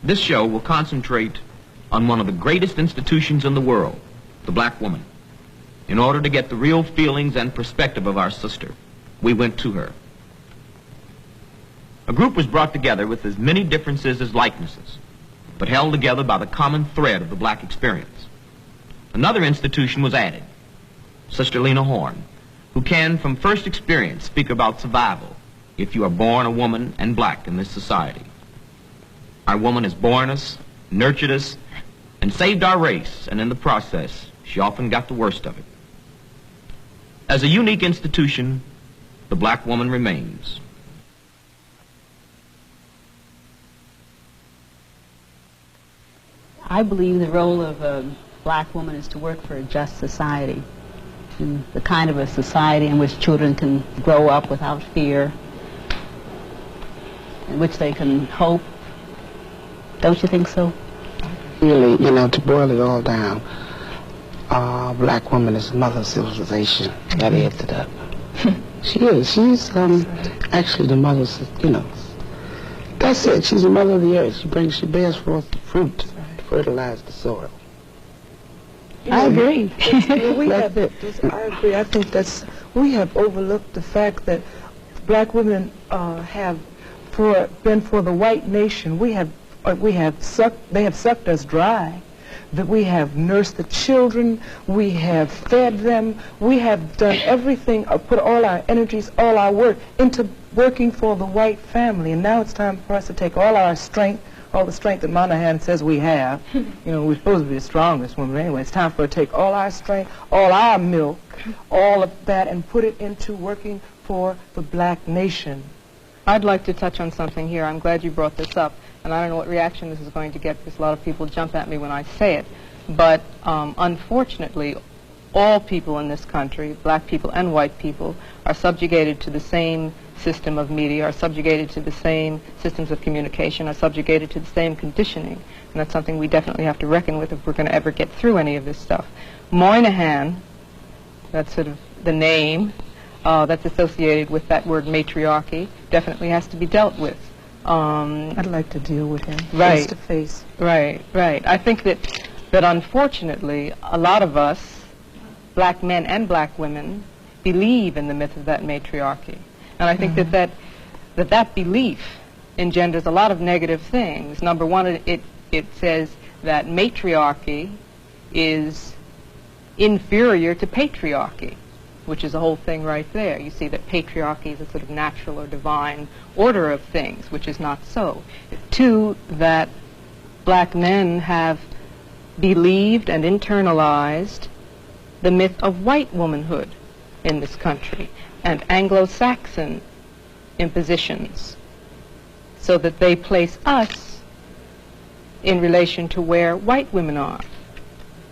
This show will concentrate on one of the greatest institutions in the world, the black woman. In order to get the real feelings and perspective of our sister, we went to her. A group was brought together with as many differences as likenesses, but held together by the common thread of the black experience. Another institution was added, Sister Lena Horne, who can from first experience speak about survival if you are born a woman and black in this society. Our woman has borne us, nurtured us, and saved our race, and in the process, she often got the worst of it. As a unique institution, the black woman remains. I believe the role of a black woman is to work for a just society, and the kind of a society in which children can grow up without fear, in which they can hope. Don't you think so? Really, you know, to boil it all down, black woman is mother of civilization. That adds it up. She is. She's actually the mother, you know. That's it. She's the mother of the earth. She bears forth the fruit, fertilize the soil. I agree. I agree. I think we have overlooked the fact that black women have been for the white nation. They have sucked us dry. That we have nursed the children, we have fed them, we have done everything, put all our energies, all our work into working for the white family. And now it's time for us to take all our strength, all the strength that Monahan says we have. You know, we're supposed to be the strongest women anyway. It's time for us to take all our strength, all our milk, all of that, and put it into working for the black nation. I'd like to touch on something here. I'm glad you brought this up. And I don't know what reaction this is going to get because a lot of people jump at me when I say it. But unfortunately, all people in this country, black people and white people, are subjugated to the same system of media, are subjugated to the same systems of communication, are subjugated to the same conditioning. And that's something we definitely have to reckon with if we're going to ever get through any of this stuff. Moynihan, that's sort of the name that's associated with that word matriarchy, definitely has to be dealt with. I'd like to deal with him face to face. Right. I think that unfortunately, a lot of us, black men and black women, believe in the myth of that matriarchy. And I think that belief engenders a lot of negative things. Number one, it says that matriarchy is inferior to patriarchy, which is a whole thing right there. You see that patriarchy is a sort of natural or divine order of things, which is not so. Two, that black men have believed and internalized the myth of white womanhood in this country and Anglo-Saxon impositions, so that they place us in relation to where white women are.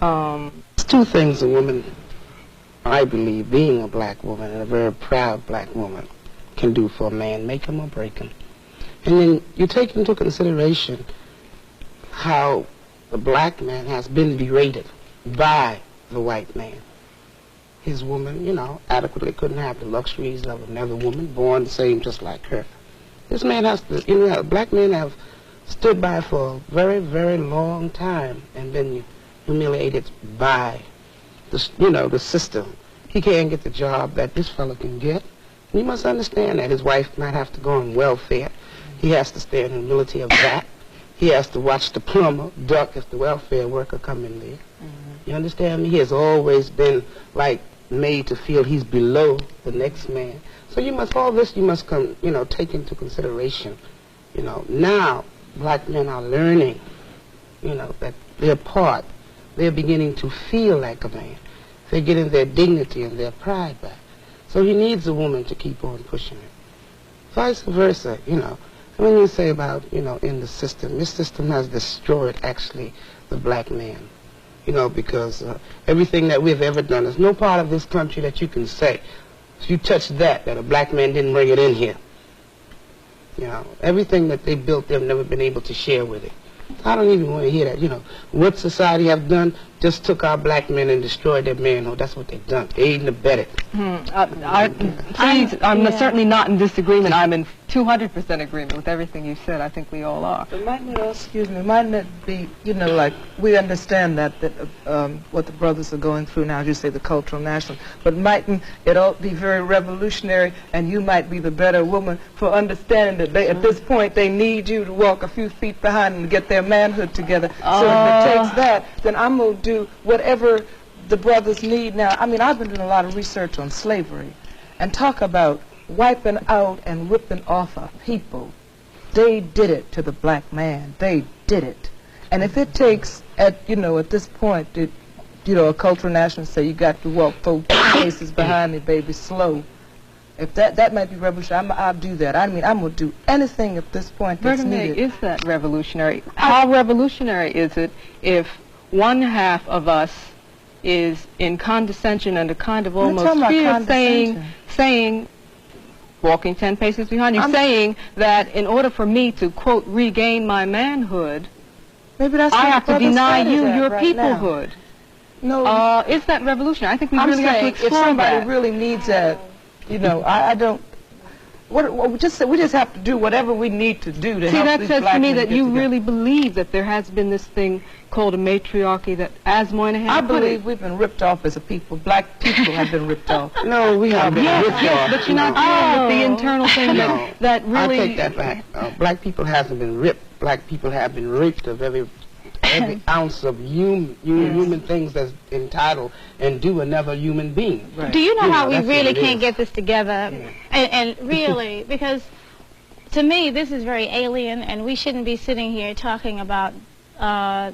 There's two things a woman, I believe, being a black woman and a very proud black woman, can do for a man, make him or break him. And then you take into consideration how the black man has been berated by the white man. His woman, you know, adequately couldn't have the luxuries of another woman born the same just like her. This man has to, you know, black men have stood by for a very, very long time and been humiliated by the system. He can't get the job that this fellow can get. And you must understand that his wife might have to go on welfare. He has to stay in the humility of that. He has to watch the plumber duck if the welfare worker come in there. You understand me? He has always been like made to feel he's below the next man. So you must, all this you must come, you know, take into consideration. You know, now black men are learning, you know, that they're part. They're beginning to feel like a man. They're getting their dignity and their pride back. So he needs a woman to keep on pushing it. Vice versa, you know. When you say about, you know, in the system, this system has destroyed, actually, the black man. You know, because everything that we've ever done, there's no part of this country that you can say, if you touch that a black man didn't bring it in here. You know, everything that they built, they've never been able to share with it. I don't even want to hear that, you know. What society have done just took our black men and destroyed their manhood. That's what they've done. Aid and abetted. I'm certainly not in disagreement. I'm in 200% agreement with everything you said. I think we all are. But mightn't it be, like, we understand that what the brothers are going through now, as you say, the cultural national, but mightn't it all be very revolutionary, and you might be the better woman for understanding that at this point they need you to walk a few feet behind them to get their manhood together. So if it takes that, then I'm going to do whatever the brothers need now. I mean, I've been doing a lot of research on slavery, and talk about wiping out and ripping off a people. They did it to the black man. They did it. And if it takes, at this point, a cultural nationalist say you got to walk 4 paces behind me, baby, slow. If that might be revolutionary, I'll do that. I mean, I'm going to do anything at this point that's needed. Is that revolutionary? How revolutionary is it if one half of us is in condescension and a kind of almost fear, saying, walking 10 paces behind you, saying that in order for me to, quote, regain my manhood, maybe that's I have to deny you your right peoplehood. No. Is that revolutionary? I think we I'm really have to saying explore if somebody that. really needs that, I don't. We just have to do whatever we need to do to help that these says black to me men that get you together. really believe that there has been this thing called a matriarchy that, as Moynihan I put believe it, we've been ripped off as a people. Black people have been ripped off. No, we have been ripped off. but you're not dealing with the internal thing No, that really... I take that back. Black people hasn't been ripped. Black people have been raped of every ounce of human things that's entitled and due another human being. Right. Do you know how we that's really what it can't is. get this together? And really, because to me this is very alien, and we shouldn't be sitting here talking about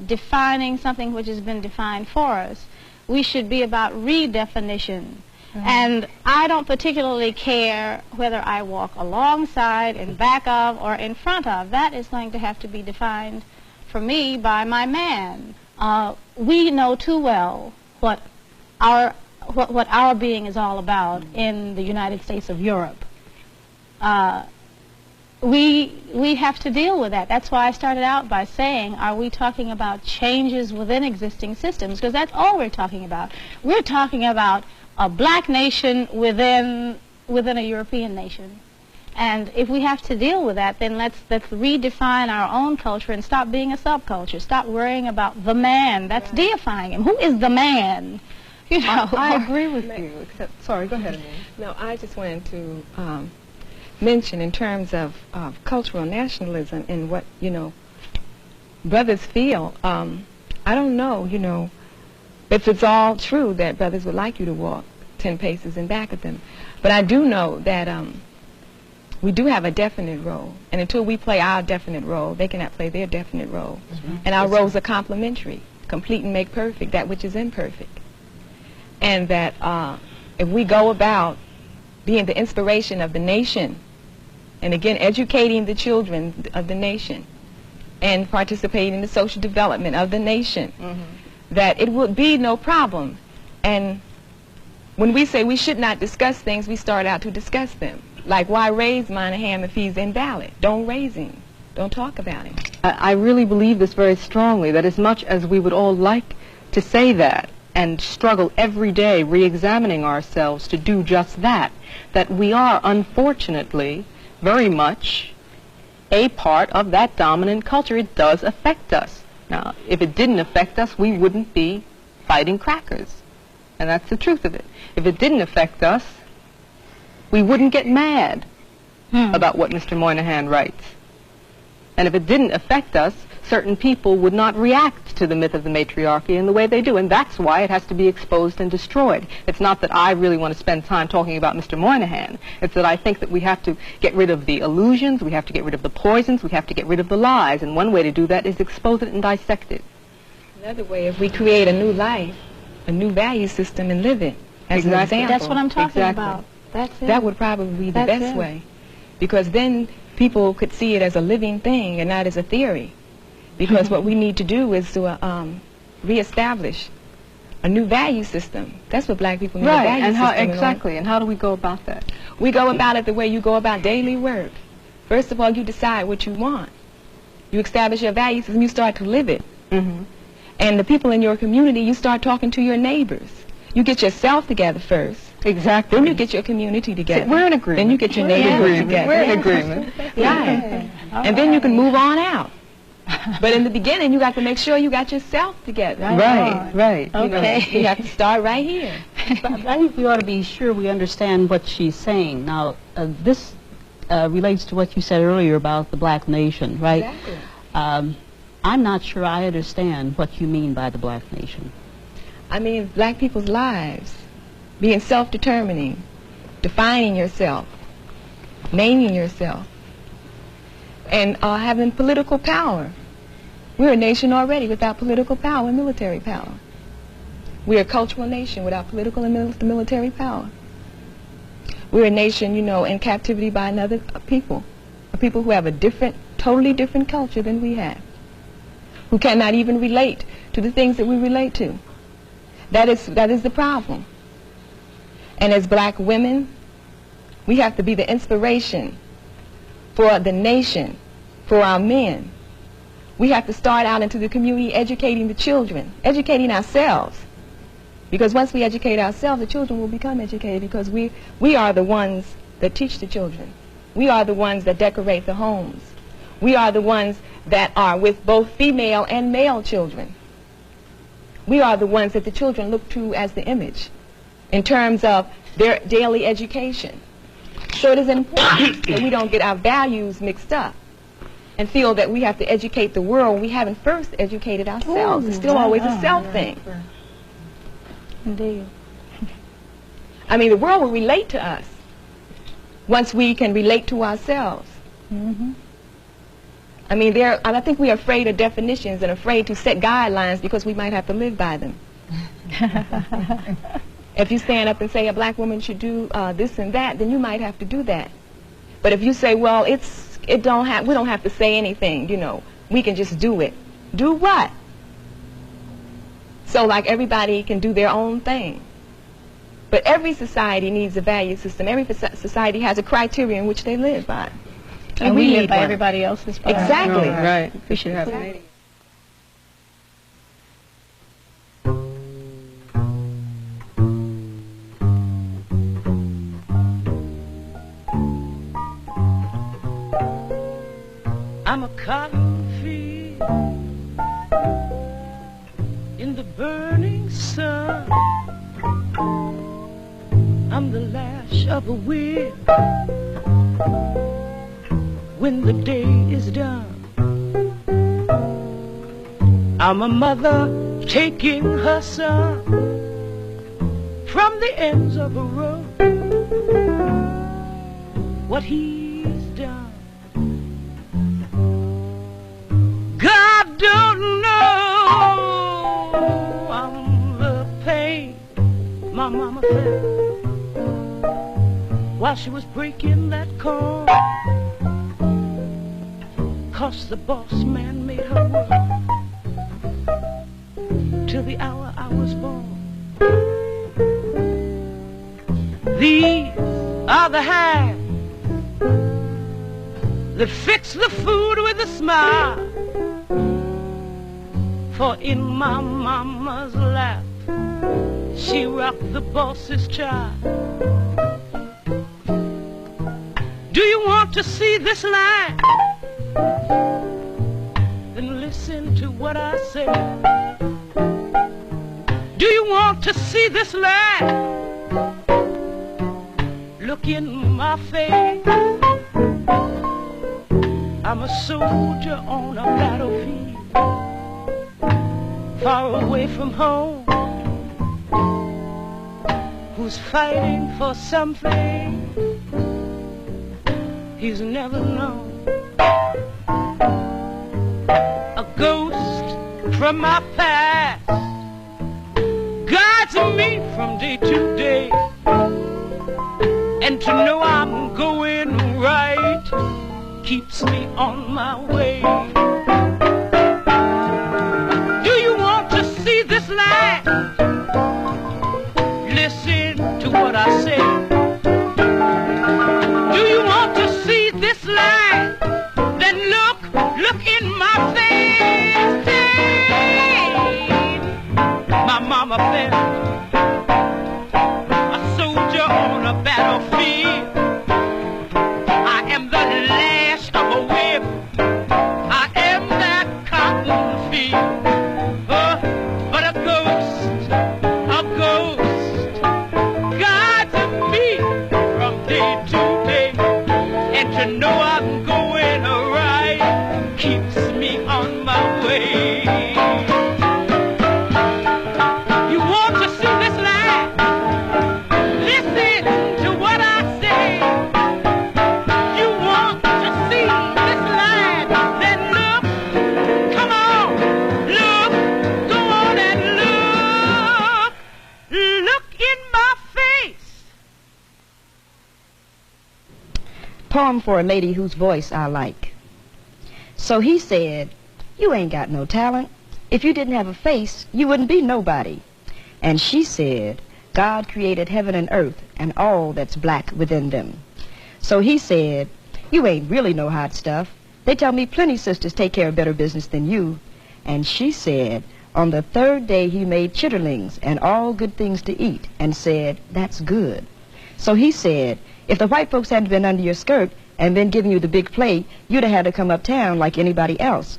defining something which has been defined for us. We should be about redefinition. And I don't particularly care whether I walk alongside, in back of, or in front of. That is going to have to be defined for me by my man. We know too well what our being is all about in the United States of Europe. We have to deal with that. That's why I started out by saying, are we talking about changes within existing systems? Because that's all we're talking about. We're talking about a black nation within a European nation. And if we have to deal with that, then let's redefine our own culture and stop being a subculture. Stop worrying about the man. That's deifying him. Who is the man? I agree with you. Except, sorry, go ahead, Amelia. No, I just wanted to mention in terms of cultural nationalism and what, brothers feel. I don't know, if it's all true that brothers would like you to walk 10 paces in back of them. But I do know that we do have a definite role. And until we play our definite role, they cannot play their definite role. And our roles are complementary. Complete and make perfect that which is imperfect. And that if we go about being the inspiration of the nation, and again, educating the children of the nation, and participating in the social development of the nation, that it would be no problem. And when we say we should not discuss things, we start out to discuss them. Like, why raise Moynihan if he's invalid? Don't raise him. Don't talk about him. I really believe this very strongly, that as much as we would all like to say that and struggle every day re-examining ourselves to do just that, that we are unfortunately very much a part of that dominant culture. It does affect us. Now, if it didn't affect us, we wouldn't be fighting crackers. And that's the truth of it. If it didn't affect us, we wouldn't get mad about what Mr. Moynihan writes. And if it didn't affect us, certain people would not react to the myth of the matriarchy in the way they do. And that's why it has to be exposed and destroyed. It's not that I really want to spend time talking about Mr. Moynihan. It's that I think that we have to get rid of the illusions, we have to get rid of the poisons, we have to get rid of the lies. And one way to do that is expose it and dissect it. Another way, if we create a new life, a new value system, and live it as an example. That's what I'm talking about. That's it. That would probably be the best way. Because then people could see it as a living thing and not as a theory. Because what we need to do is to reestablish a new value system. That's what black people need, a value and how system. exactly, and how do we go about that? We go about it the way you go about daily work. First of all, you decide what you want. You establish your value system, you start to live it. And the people in your community, you start talking to your neighbors. You get yourself together first. Exactly. Then you get your community together. We're in agreement. Then you get your neighborhood together. We're in agreement. Right. And then you can move on out. But in the beginning, you got to make sure you got yourself together. Right. Okay. You have to start right here. But I think we ought to be sure we understand what she's saying. Now, this relates to what you said earlier about the black nation, right? Exactly. I'm not sure I understand what you mean by the black nation. I mean, black people's lives, being self-determining, defining yourself, naming yourself, and having political power. We're a nation already without political power and military power. We're a cultural nation without political and military power. We're a nation, you know, in captivity by another people, a people who have a different, totally different culture than we have, who cannot even relate to the things that we relate to. That is the problem. And as black women, we have to be the inspiration for the nation, for our men. We have to start out into the community educating the children, educating ourselves. Because once we educate ourselves, the children will become educated, because we are the ones that teach the children. We are the ones that decorate the homes. We are the ones that are with both female and male children. We are the ones that the children look to as the image in terms of their daily education. So it is important that we don't get our values mixed up and feel that we have to educate the world. We haven't first educated ourselves. It's still always a self thing. Indeed. I mean, the world will relate to us once we can relate to ourselves. Mm-hmm. I mean, I think we are afraid of definitions and afraid to set guidelines because we might have to live by them. If you stand up and say a black woman should do this and that, then you might have to do that. But if you say, well, we don't have to say anything, you know, we can just do it. Do what? So like everybody can do their own thing. But every society needs a value system. Every society has a criteria in which they live by. And we live need by one. everybody else's part. Exactly. Right. We should have I'm a cotton field in the burning sun. I'm the lash of a whip when the day is done. I'm a mother taking her son from the ends of a road. What he's done, God don't know. I'm the pain my mama felt while she was breaking that corn, 'cause the boss man made her work till the hour I was born. These are the hands that fix the food with a smile, for in my mama's lap she rocked the boss's child. Do you want to see this line? Then listen to what I say. Do you want to see this line? Look in my face. I'm a soldier on a battlefield, far away from home, who's fighting for something he's never known. A ghost from my past guides me from day to day, and to know I'm going right keeps me on my way. Do you want to see this light? Listen to what I say. Do you want to see this light? Then look in my face. Hey. for a lady whose voice I like. So he said, you ain't got no talent. If you didn't have a face, you wouldn't be nobody. And she said, God created heaven and earth and all that's black within them. So he said, you ain't really no hot stuff. They tell me plenty sisters take care of better business than you. And she said, on the third day he made chitterlings and all good things to eat and said, that's good. So he said, if the white folks hadn't been under your skirt and been giving you the big plate, you'd have had to come uptown like anybody else.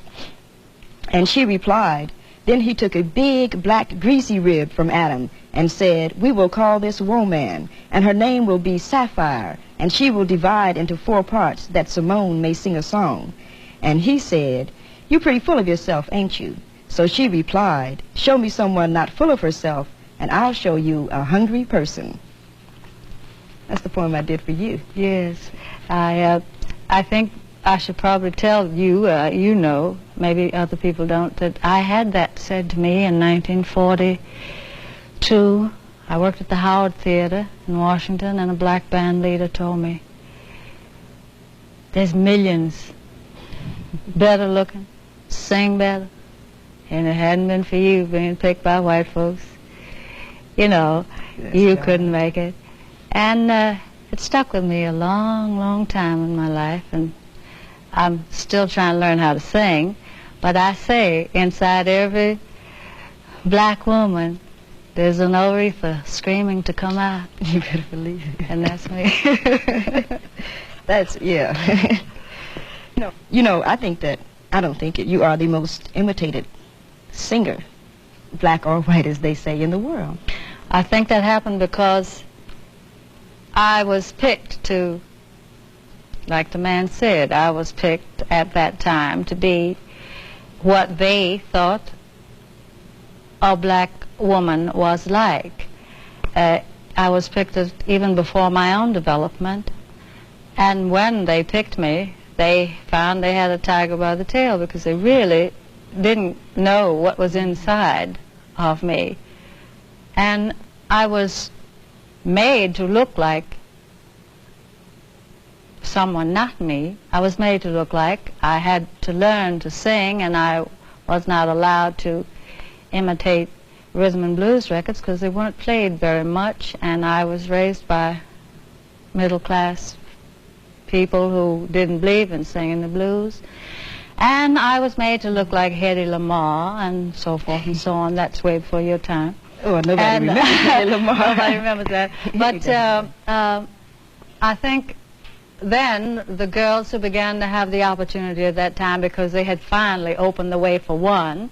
And she replied, then he took a big black greasy rib from Adam and said, we will call this woman, and her name will be Sapphire, and she will divide into 4 parts that Simone may sing a song. And he said, you're pretty full of yourself, ain't you? So she replied, show me someone not full of herself, and I'll show you a hungry person. That's the poem I did for you. Yes. I think I should probably tell you, you know, maybe other people don't, that I had that said to me in 1942. I worked at the Howard Theater in Washington, and a black band leader told me, there's millions better looking, sing better, and it hadn't been for you being picked by white folks, you know, you couldn't make it. And it stuck with me a long, long time in my life, and I'm still trying to learn how to sing, but I say inside every black woman, there's an Aretha screaming to come out. You better believe it. And that's me. That's, yeah. You know, I don't think it, you are the most imitated singer, black or white as they say, in the world. I think that happened because I was picked to, like the man said, I was picked at that time to be what they thought a black woman was like. I was picked even before my own development, and when they picked me, they found they had a tiger by the tail, because they really didn't know what was inside of me. And I was made to look like someone, not me. I was made to look like I had to learn to sing, and I was not allowed to imitate rhythm and blues records because they weren't played very much, and I was raised by middle-class people who didn't believe in singing the blues. And I was made to look like Hedy Lamarr and so forth and so on. That's way before your time. Oh, nobody remembers Hedy Lamarr. Nobody remembers that. But I think then the girls who began to have the opportunity at that time, because they had finally opened the way for one,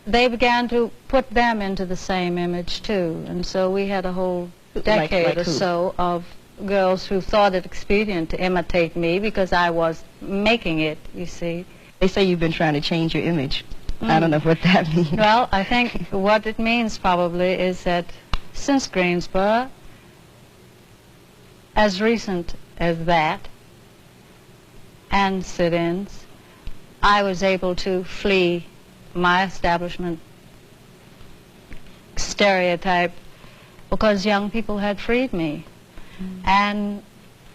they began to put them into the same image too. And so we had a whole decade or so of girls who thought it expedient to imitate me because I was making it, you see. They say you've been trying to change your image. I don't know what that means. Well, I think what it means probably is that since Greensboro, as recent as that, and sit-ins, I was able to flee my establishment stereotype because young people had freed me. And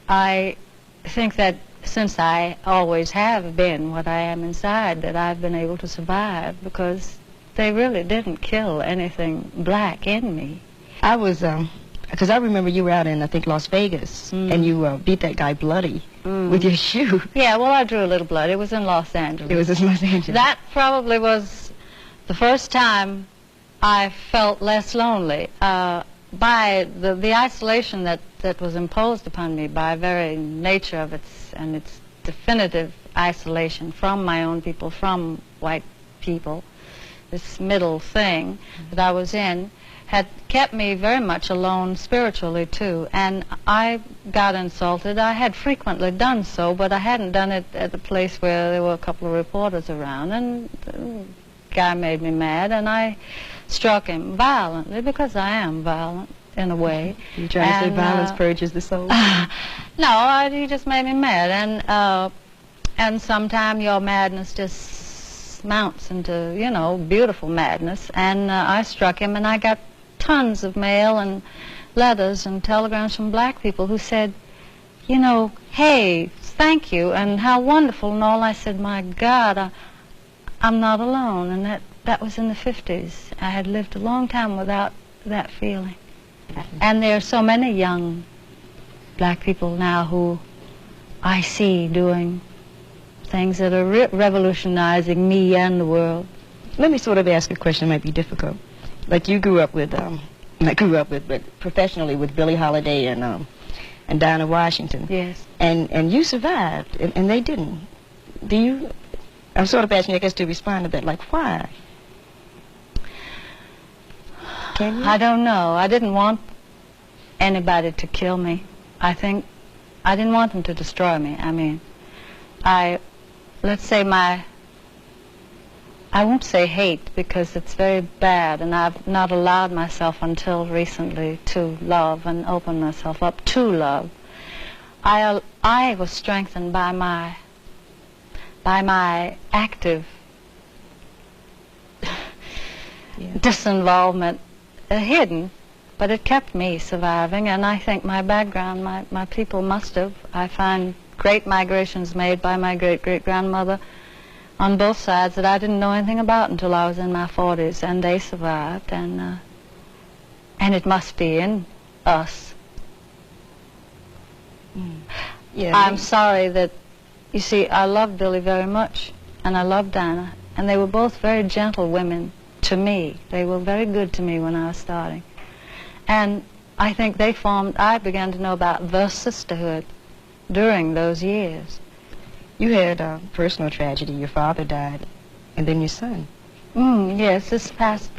I think that since I always have been what I am inside, that I've been able to survive because they really didn't kill anything black in me. I was, because I remember you were out in, I think, Las Vegas, and you beat that guy bloody with your shoe. Yeah, well, I drew a little blood. It was in Los Angeles. It was in Los Angeles. That probably was the first time I felt less lonely. By the isolation that was imposed upon me by very nature of its definitive isolation from my own people, from white people, this middle thing that I was in, had kept me very much alone spiritually too. And I got insulted. I had frequently done so, but I hadn't done it at a place where there were a couple of reporters around. And the guy made me mad, and I struck him violently, because I am violent in a way. You're trying to say violence purges the soul? No, he just made me mad, and sometimes your madness just mounts into, you know, beautiful madness. And I struck him, and I got tons of mail and letters and telegrams from black people who said, you know, hey, thank you, and how wonderful, and all. I said, my God, I'm not alone, and that was in the 50s. I had lived a long time without that feeling. And there are so many young black people now who I see doing things that are revolutionizing me and the world. Let me sort of ask a question that might be difficult. Like you grew up with, but professionally with Billie Holiday and Dinah Washington. Yes. And you survived, and they didn't. Do you? I'm sort of asking you, I guess, to respond to that. Like, why? Can you? I don't know. I didn't want anybody to kill me. I think I didn't want them to destroy me. I mean, let's say I won't say hate because it's very bad, and I've not allowed myself until recently to love and open myself up to love. I was strengthened by my active disinvolvement, hidden, but it kept me surviving, and I think my background, my people must have. I find great migrations made by my great-great-grandmother on both sides that I didn't know anything about until I was in my 40s, and they survived, and it must be in us. Yeah. I'm sorry that, you see, I loved Billie very much, and I loved Dinah, and they were both very gentle women to me. They were very good to me when I was starting. And I think I began to know about the sisterhood during those years. You had a personal tragedy. Your father died, and then your son. Yes, this past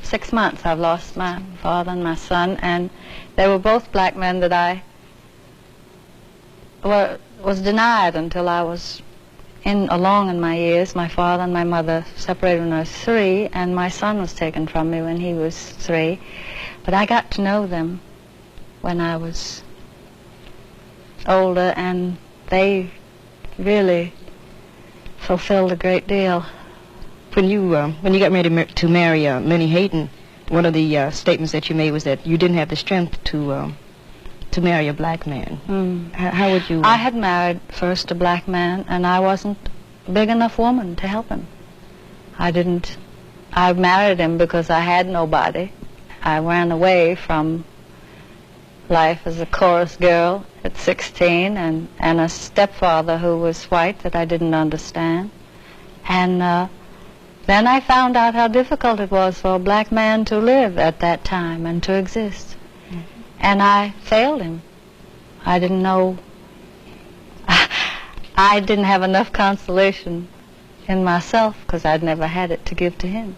6 months I've lost my father and my son, and they were both black men that I was denied until I was along in my years. My father and my mother separated when I was 3, and my son was taken from me when he was 3. But I got to know them when I was older, and they really fulfilled a great deal. When you got ready to marry Minnie Hayden, one of the statements that you made was that you didn't have the strength to marry a black man. How would you? I had married first a black man, and I wasn't a big enough woman to help him. I married him because I had nobody. I ran away from life as a chorus girl at 16, and a stepfather who was white that I didn't understand. And then I found out how difficult it was for a black man to live at that time and to exist. And I failed him. I didn't know. I didn't have enough consolation in myself because I'd never had it to give to him.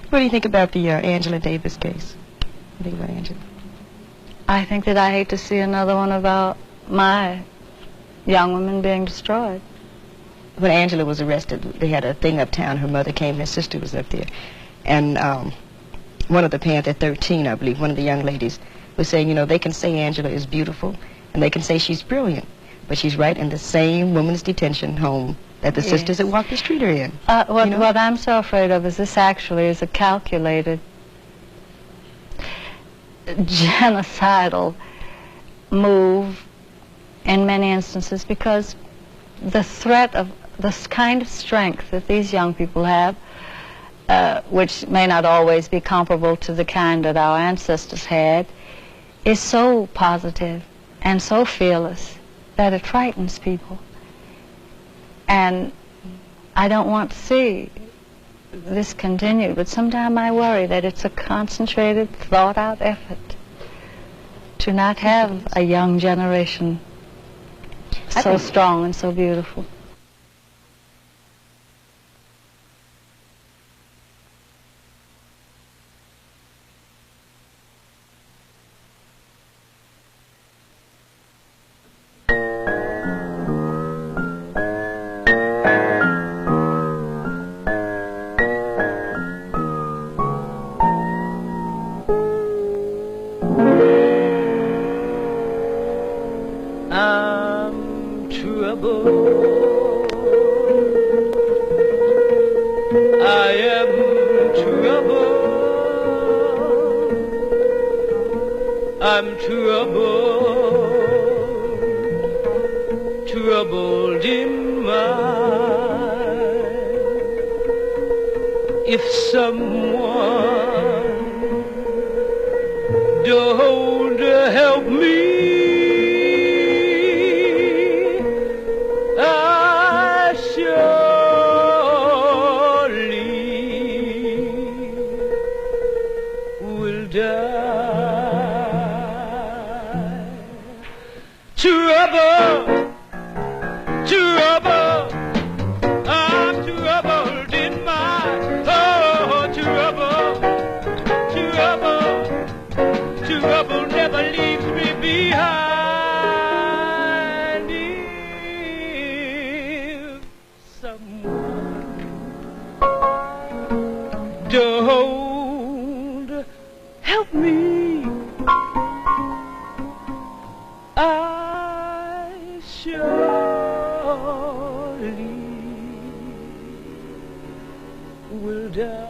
What do you think about the Angela Davis case? What do you think about Angela? I think that I hate to see another one of my young women being destroyed. When Angela was arrested, they had a thing uptown. Her mother came, her sister was up there. And one of the Panther 13, I believe, one of the young ladies was saying, you know, they can say Angela is beautiful, and they can say she's brilliant, but she's right in the same women's detention home that the sisters that walk the street are in. What I'm so afraid of is this actually is a calculated genocidal move in many instances, because the threat of this kind of strength that these young people have, which may not always be comparable to the kind that our ancestors had, is so positive and so fearless that it frightens people. And I don't want to see this continue, but sometimes I worry that it's a concentrated, thought-out effort to not have a young generation so strong and so beautiful. Trouble if someone don't help me, I surely will die. Trouble, trouble, I'm troubled in mind. Oh, trouble, trouble, trouble never leaves me behind. If someone don't help me, I surely will die.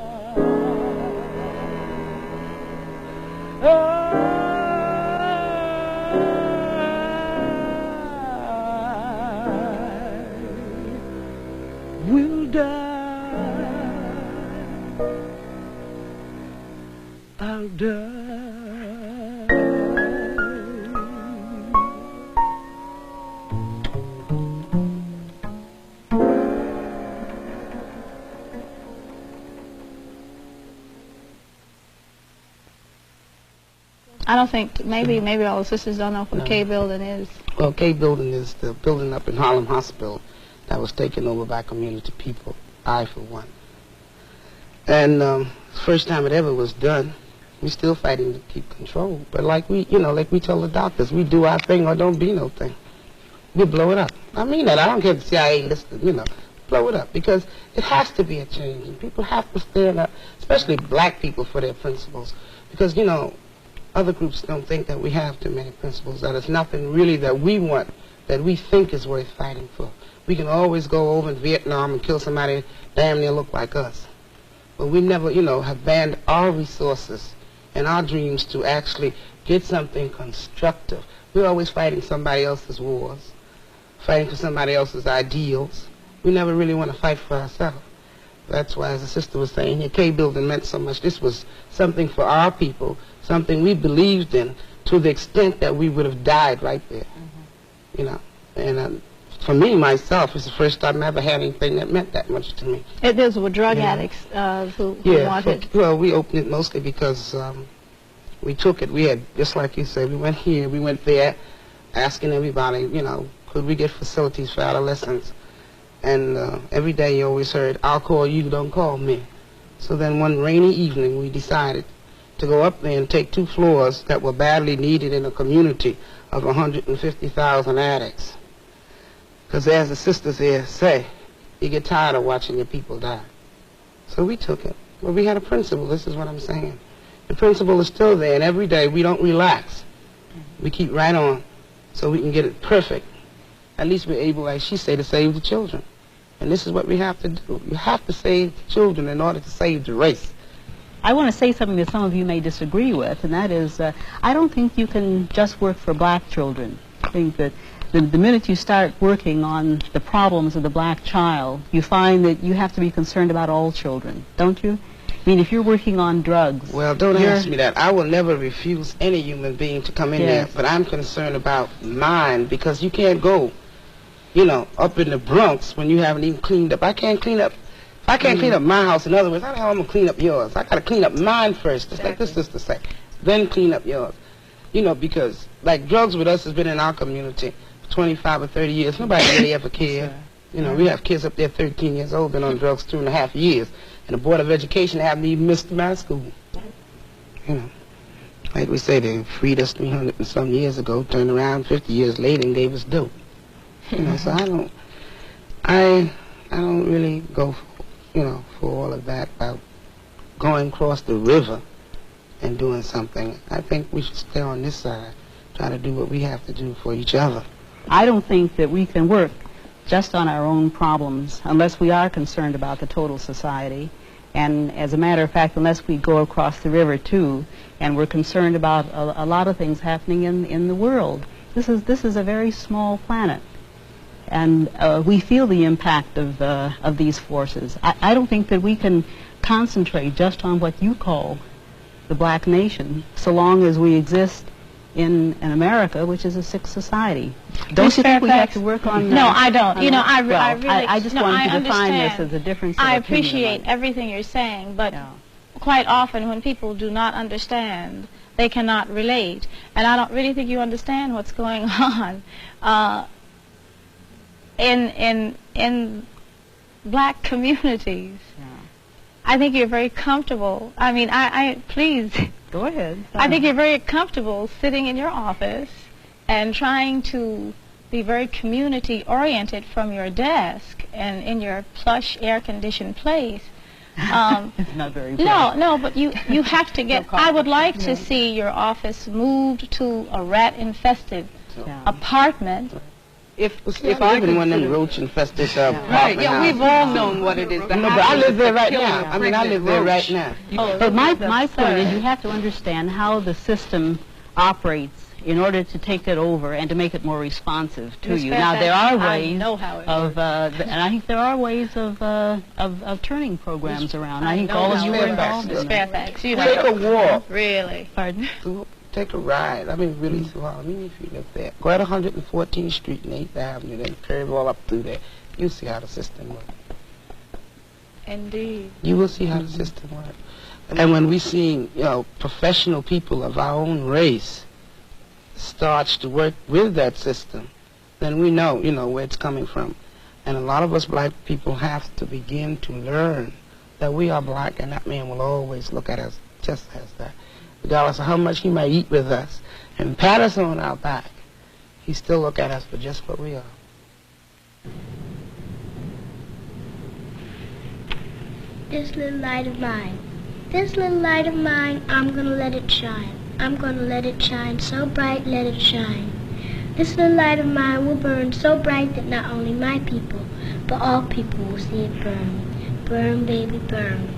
I will die. I'll die. I don't think, maybe all the sisters don't know what K building is. Well, K building is the building up in Harlem Hospital that was taken over by community people. I, for one. And first time it ever was done. We're still fighting to keep control. But like we tell the doctors, we do our thing or don't be no thing. We blow it up. I mean that. I don't care if the CIA listening, blow it up. Because it has to be a change. And people have to stand up, especially black people, for their principles. Because, other groups don't think that we have too many principles, that it's nothing really that we want, that we think is worth fighting for. We can always go over in Vietnam and kill somebody damn near look like us. But we never, have banned our resources and our dreams to actually get something constructive. We're always fighting somebody else's wars, fighting for somebody else's ideals. We never really want to fight for ourselves. That's why, as the sister was saying, the K building meant so much. This was something for our people, something we believed in to the extent that we would have died right there. And for me, myself, it's the first time I ever had anything that meant that much to me. Those were drug addicts who wanted. Well, we opened it mostly because we took it. We had, just like you said, we went here, we went there, asking everybody, could we get facilities for adolescents? And every day you always heard, I'll call you, don't call me. So then one rainy evening we decided to go up there and take 2 floors that were badly needed in a community of 150,000 addicts. Because as the sisters here say, you get tired of watching your people die. So we took it. But we had a principle. This is what I'm saying. The principle is still there, and every day we don't relax. We keep right on so we can get it perfect. At least we're able, like she said, to save the children. And this is what we have to do. You have to save the children in order to save the race. I want to say something that some of you may disagree with, and that is, I don't think you can just work for black children. I think that the minute you start working on the problems of the black child, you find that you have to be concerned about all children, don't you? I mean, if you're working on drugs... Well, don't ask me that. I will never refuse any human being to come in there, but I'm concerned about mine, because you can't go, up in the Bronx when you haven't even cleaned up. I can't clean up. If I can't clean up my house, in other words, how the hell am I going to clean up yours? I got to clean up mine first, just like this sister said. Then clean up yours. Because, like, drugs with us has been in our community for 25 or 30 years. Nobody really ever cared. We have kids up there 13 years old, been on drugs 2.5 years. And the Board of Education haven't even missed my school. Like we say, they freed us 300 and some years ago, turned around 50 years later and gave us dope. So I don't really go for all of that about going across the river and doing something. I think we should stay on this side, try to do what we have to do for each other. I don't think that we can work just on our own problems unless we are concerned about the total society. And as a matter of fact, unless we go across the river too, and we're concerned about a lot of things happening in the world. This is a very small planet. And we feel the impact of these forces. I don't think that we can concentrate just on what you call the black nation, so long as we exist in America, which is a sick society. Don't you think we have to work on that? No, I don't. You know, I really... I just wanted to define this as a difference of I opinion appreciate among- everything you're saying, but quite often when people do not understand, they cannot relate. And I don't really think you understand what's going on in black communities. I think you're very comfortable. I mean, please... Go ahead. I think you're very comfortable sitting in your office and trying to be very community-oriented from your desk and in your plush, air-conditioned place. It's not very No, but you have to get... I would like to see your office moved to a rat-infested apartment. If even when them roach-infested Right, yeah, we've all known what it is. No, but I live there right now. I mean, I live there right now. But my point is you have to understand how the system operates in order to take it over and to make it more responsive to you. Now, there are ways of, and I think there are ways of turning programs around. I think all of you are involved in that. Fairfax, Take a walk. Really? Pardon? Take a ride. I mean, really small. I mean, if you live there, go at 114th Street and 8th Avenue, then curve all up through there. You'll see how the system works. Indeed. You will see how the system works. And when we see, professional people of our own race starts to work with that system, then we know, where it's coming from. And a lot of us black people have to begin to learn that we are black, and that man will always look at us just as that. Regardless of how much he might eat with us and pat us on our back, he still look at us for just what we are. This little light of mine, this little light of mine, I'm gonna let it shine. I'm gonna let it shine so bright, let it shine. This little light of mine will burn so bright that not only my people, but all people will see it burn. Burn, baby, burn.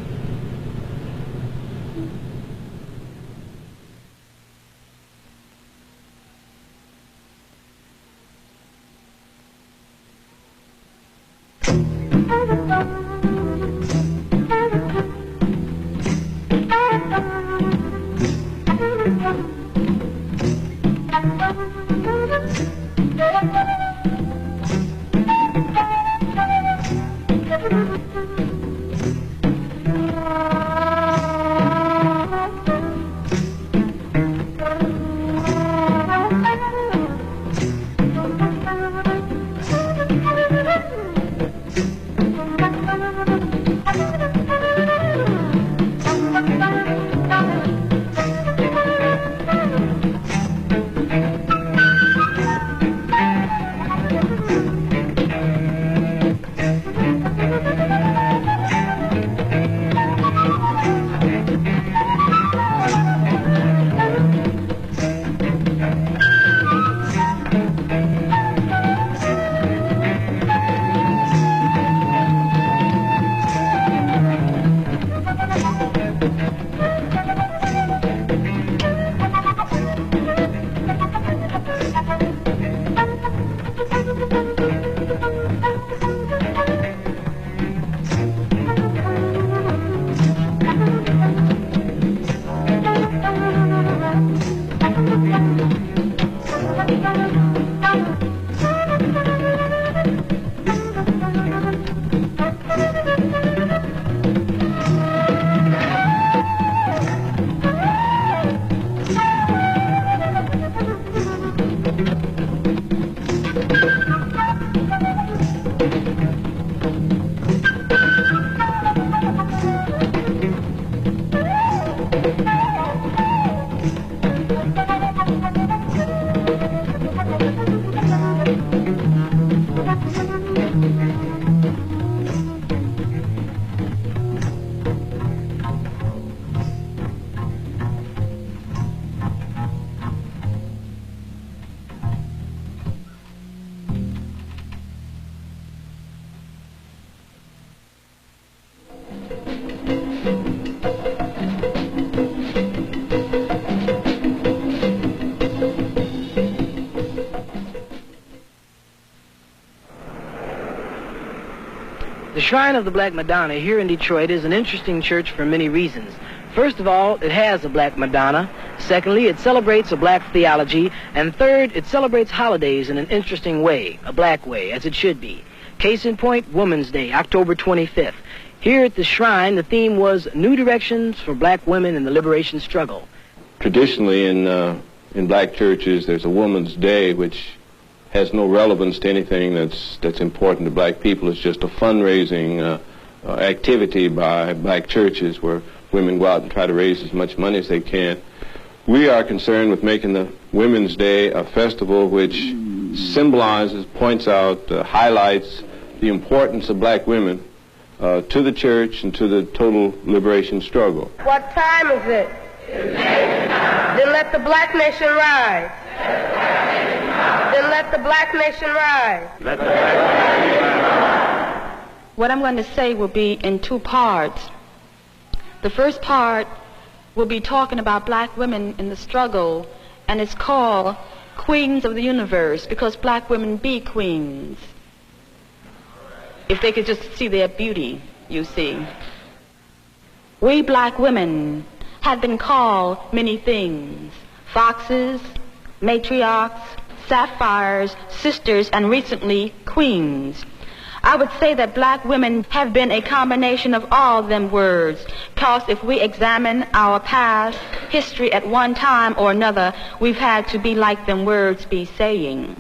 Shrine of the Black Madonna here in Detroit is an interesting church for many reasons. First of all, it has a Black Madonna. Secondly, it celebrates a black theology. And third, it celebrates holidays in an interesting way, a black way, as it should be. Case in point, Women's Day, October 25th. Here at the shrine, the theme was New Directions for Black Women in the Liberation Struggle. Traditionally in black churches, there's a Women's Day, which has no relevance to anything that's important to black people. It's just a fundraising activity by black churches where women go out and try to raise as much money as they can. We are concerned with making the Women's Day a festival which symbolizes, points out, highlights the importance of black women to the church and to the total liberation struggle. What time is it? Then let the black nation rise. Then let the black nation rise. What I'm going to say will be in two parts. The first part will be talking about black women in the struggle, and it's called Queens of the Universe, because black women be queens. If they could just see their beauty, you see. We black women have been called many things: foxes, matriarchs, sapphires, sisters, and recently queens. I would say that black women have been a combination of all them words, because if we examine our past history at one time or another, we've had to be like them words be saying.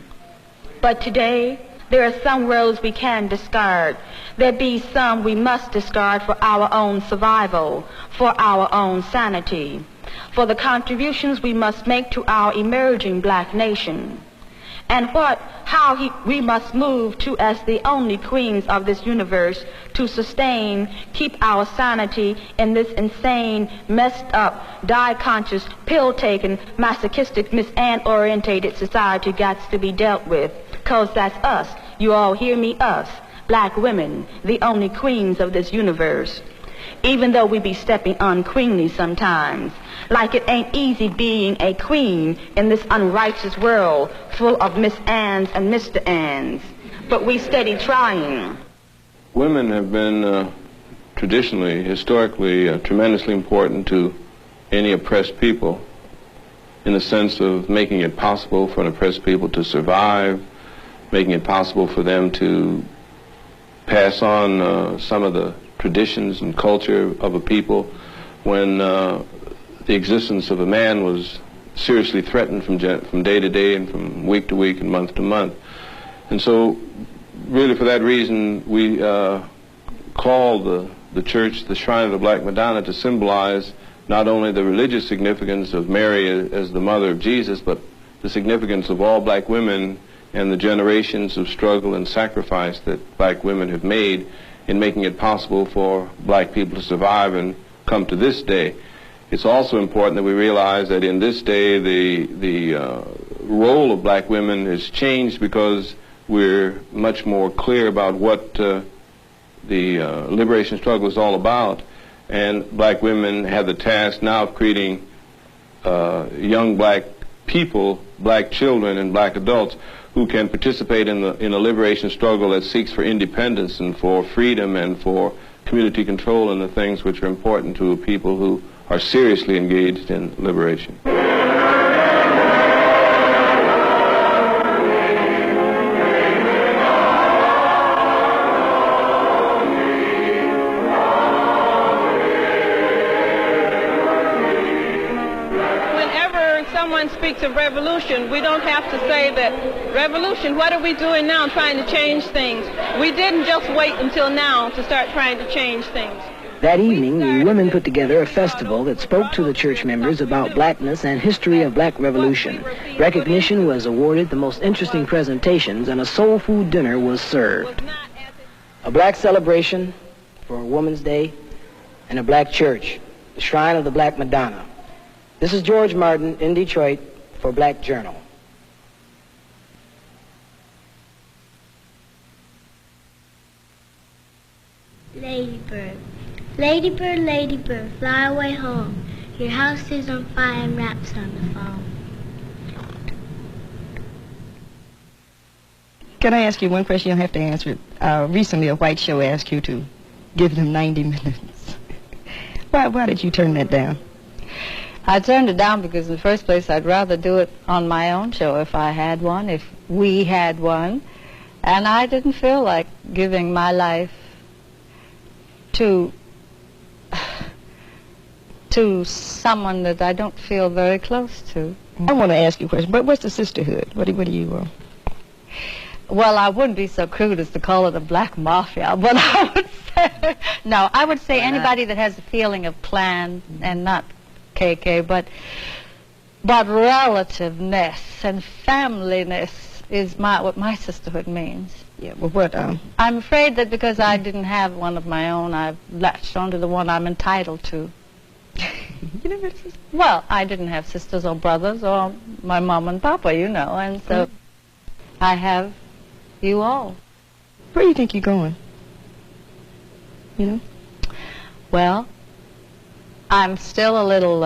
But today, there are some words we can discard. There be some we must discard for our own survival, for our own sanity, for the contributions we must make to our emerging black nation, and we must move to as the only queens of this universe to sustain, keep our sanity in this insane, messed up, die-conscious, pill-taking, masochistic, misan-orientated society gets to be dealt with. 'Cause that's us. You all hear me? Us. Black women, the only queens of this universe. Even though we be stepping unqueenly sometimes, like it ain't easy being a queen in this unrighteous world full of Miss Anns and Mr. Anns, but we steady trying. Women have been traditionally, historically, tremendously important to any oppressed people in the sense of making it possible for an oppressed people to survive, making it possible for them to pass on some of the traditions and culture of a people when the existence of a man was seriously threatened from day to day and from week to week and month to month. And so really for that reason we call the church the Shrine of the Black Madonna to symbolize not only the religious significance of Mary as the mother of Jesus, but the significance of all black women and the generations of struggle and sacrifice that black women have made in making it possible for black people to survive and come to this day. It's also important that we realize that in this day the role of black women has changed because we're much more clear about what the liberation struggle is all about, and black women have the task now of creating young black people, black children and black adults who can participate in a liberation struggle that seeks for independence and for freedom and for community control and the things which are important to people who are seriously engaged in liberation. Someone speaks of revolution, we don't have to say that revolution, what are we doing now trying to change things? We didn't just wait until now to start trying to change things. That evening, the women put together a festival that spoke to the church members about blackness and history of black revolution. Recognition was awarded the most interesting presentations, and a soul food dinner was served. A black celebration for a Women's Day and a black church, the Shrine of the Black Madonna. This is George Martin in Detroit for Black Journal. Ladybird. Ladybird, ladybird, fly away home. Your house is on fire and raps on the phone. Can I ask you one question? You don't have to answer it. Recently, a white show asked you to give them 90 minutes. Why did you turn that down? I turned it down because in the first place I'd rather do it on my own show if I had one, if we had one. And I didn't feel like giving my life to someone that I don't feel very close to. I want to ask you a question. But what's the sisterhood? What do you Well, I wouldn't be so crude as to call it a black mafia, but I would say, no, I would say anybody that has a feeling of clan and not KK, but relativeness and familyness is what my sisterhood means. Yeah, well, what, I'm afraid that because I didn't have one of my own, I've latched onto the one I'm entitled to. You never had a sister? Well, I didn't have sisters or brothers or my mom and papa, you know, and so I have you all. Where do you think you're going? You know? Well, I'm still a little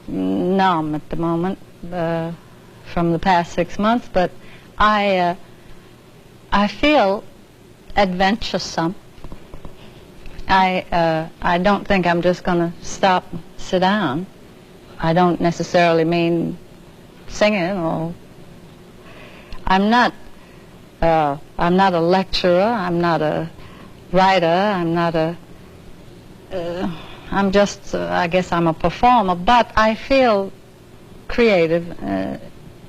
numb at the moment from the past 6 months, but I feel adventuresome. I don't think I'm just going to sit down. I don't necessarily mean singing or I'm not a lecturer, I'm not a writer, I'm just, I guess I'm a performer, but I feel creative.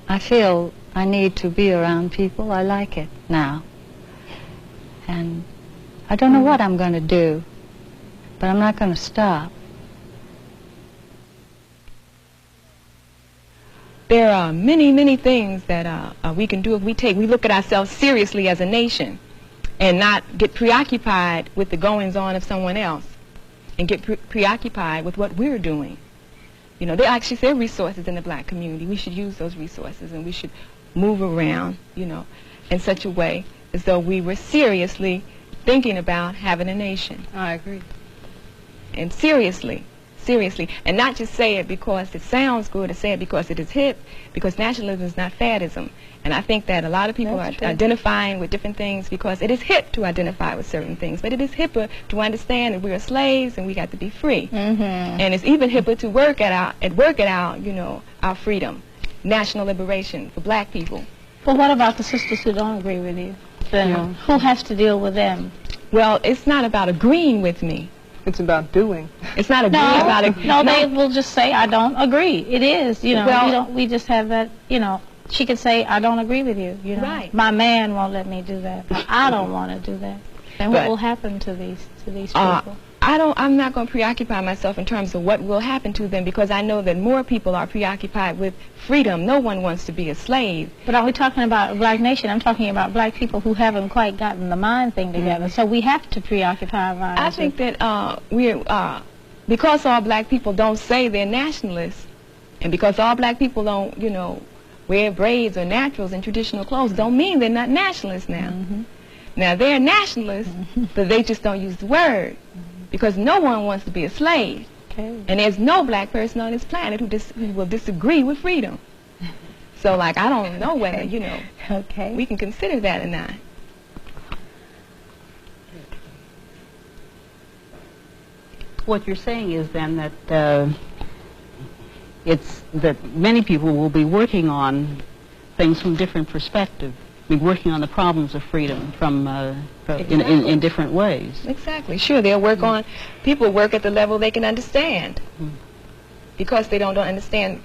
I feel I need to be around people. I like it now. And I don't know what I'm going to do, but I'm not going to stop. There are many, many things that we can do if we look at ourselves seriously as a nation and not get preoccupied with the goings-on of someone else and get preoccupied with what we're doing. You know, there are resources in the black community. We should use those resources and we should move around, you know, in such a way as though we were seriously thinking about having a nation. I agree. And seriously, and not just say it because it sounds good, or say it because it is hip, because nationalism is not faddism. And I think that a lot of people are identifying with different things because it is hip to identify with certain things, but it is hipper to understand that we are slaves and we got to be free. And it's even hipper to work at our, you know, our freedom, national liberation for black people. Well, what about the sisters who don't agree with you? Then who has to deal with them? Well, it's not about agreeing with me. It's about doing. It's not agreeing about it. No, they will just say, I don't agree. It is, you know, we just have that, you know, she could say, I don't agree with you, you know. Right. My man won't let me do that. I don't want to do that. And what will happen to these people? I'm not going to preoccupy myself in terms of what will happen to them because I know that more people are preoccupied with freedom. No one wants to be a slave. But are we talking about a black nation? I'm talking about black people who haven't quite gotten the mind thing together. So we have to preoccupy our minds. I think that because all black people don't say they're nationalists, and because all black people don't, you know, wear braids or naturals and traditional clothes, don't mean they're not nationalists now. Now, they're nationalists, but they just don't use the word. Because no one wants to be a slave. And there's no black person on this planet who will disagree with freedom. So, like, I don't know whether, you know, we can consider that or not. What you're saying is then that it's that many people will be working on things from different perspectives. Be working on the problems of freedom from in different ways. Exactly. Sure, they'll work on, people work at the level they can understand. Because they don't understand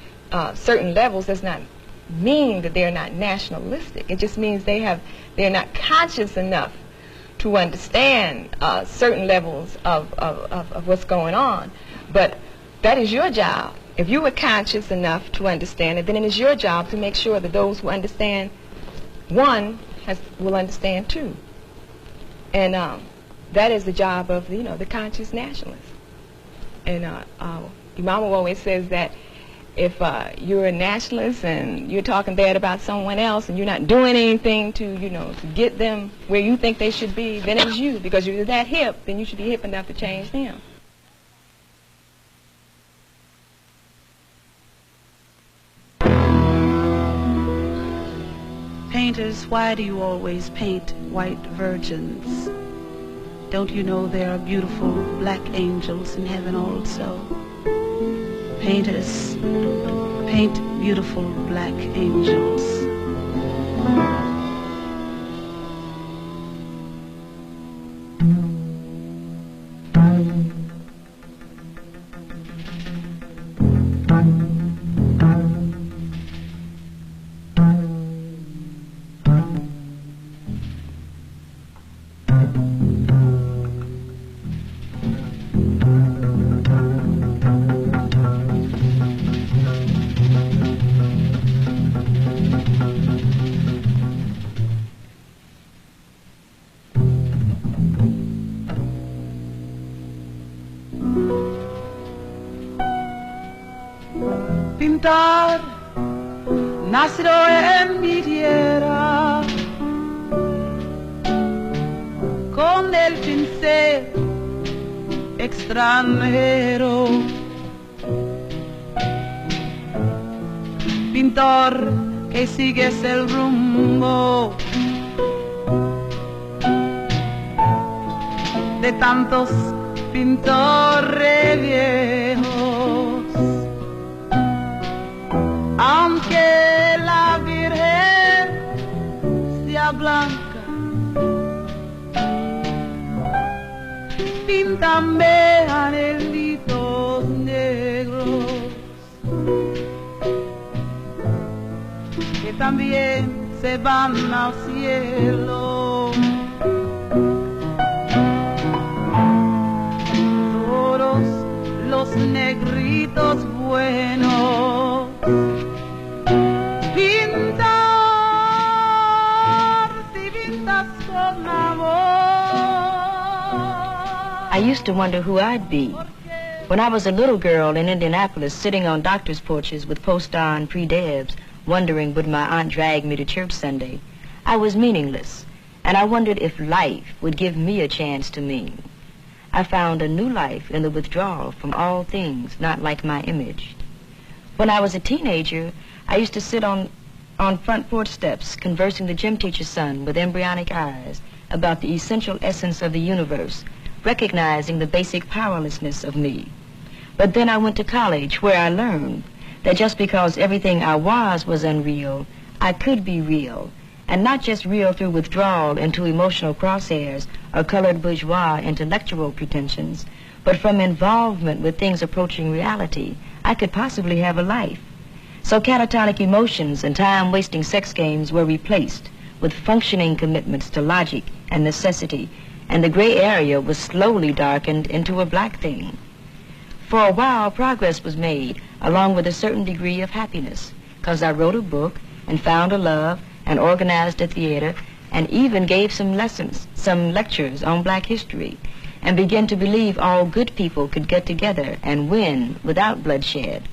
certain levels does not mean that they're not nationalistic. It just means they're not conscious enough to understand certain levels of what's going on. But that is your job. If you were conscious enough to understand it, then it is your job to make sure that those who understand will understand too. And that is the job of, you know, the conscious nationalist. And Imam always says that if you're a nationalist and you're talking bad about someone else and you're not doing anything to, you know, to get them where you think they should be, then it's you. Because you're that hip, then you should be hip enough to change them. Painters, why do you always paint white virgins? Don't you know there are beautiful black angels in heaven also? Painters, paint beautiful black angels. Pintor, nacido en mi tierra, con el pincel extranjero. Pintor que sigues el rumbo de tantos pintores viejos. Aunque la Virgen sea blanca, píntame anhelitos negros que también se van al cielo. Todos los negritos buenos. I used to wonder who I'd be. When I was a little girl in Indianapolis, sitting on doctors' porches with post-on pre-debs, wondering would my aunt drag me to church Sunday, I was meaningless, and I wondered if life would give me a chance to mean. I found a new life in the withdrawal from all things not like my image. When I was a teenager, I used to sit on front porch steps, conversing the gym teacher's son with embryonic eyes about the essential essence of the universe, recognizing the basic powerlessness of me. But then I went to college, where I learned that just because everything I was unreal, I could be real, and not just real through withdrawal into emotional crosshairs or colored bourgeois intellectual pretensions, but from involvement with things approaching reality, I could possibly have a life. So catatonic emotions and time-wasting sex games were replaced with functioning commitments to logic and necessity, and the gray area was slowly darkened into a black thing. For a while, progress was made, along with a certain degree of happiness, because I wrote a book and found a love and organized a theater and even gave some lessons, some lectures on black history, and began to believe all good people could get together and win without bloodshed.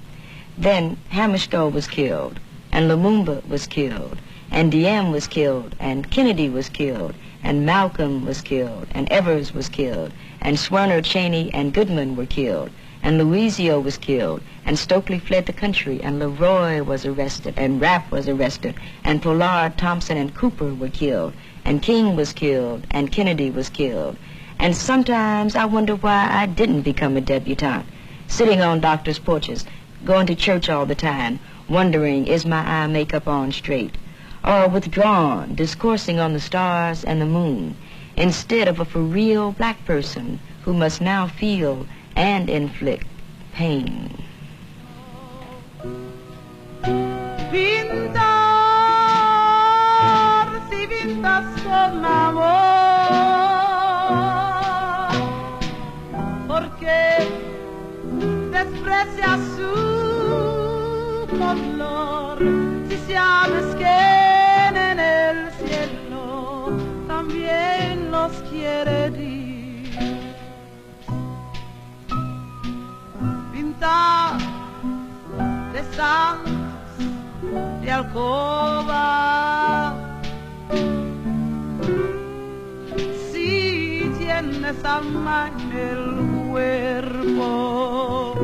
Then Hammarskjöld was killed, and Lumumba was killed, and Diem was killed, and Kennedy was killed, and Malcolm was killed, and Evers was killed, and Swerner, Cheney, and Goodman were killed, and Louisio was killed, and Stokely fled the country, and Leroy was arrested, and Rapp was arrested, and Pollard, Thompson, and Cooper were killed, and King was killed, and Kennedy was killed. And sometimes I wonder why I didn't become a debutante, sitting on doctors' porches, going to church all the time, wondering, is my eye makeup on straight? Or withdrawn, discoursing on the stars and the moon, instead of a for real black person who must now feel and inflict pain. Pintar si pintas con amor, porque desprecia su color, si sabes que en el cielo también los quiere Dios. Pintar de santos, de alcoba, si tienes alma en el cuerpo,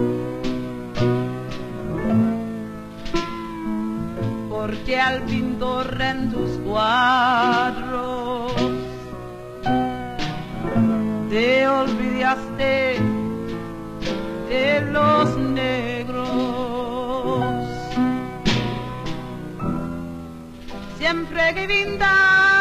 porque al pintor corren tus cuadros. Te olvidaste de los negros. Siempre que pintas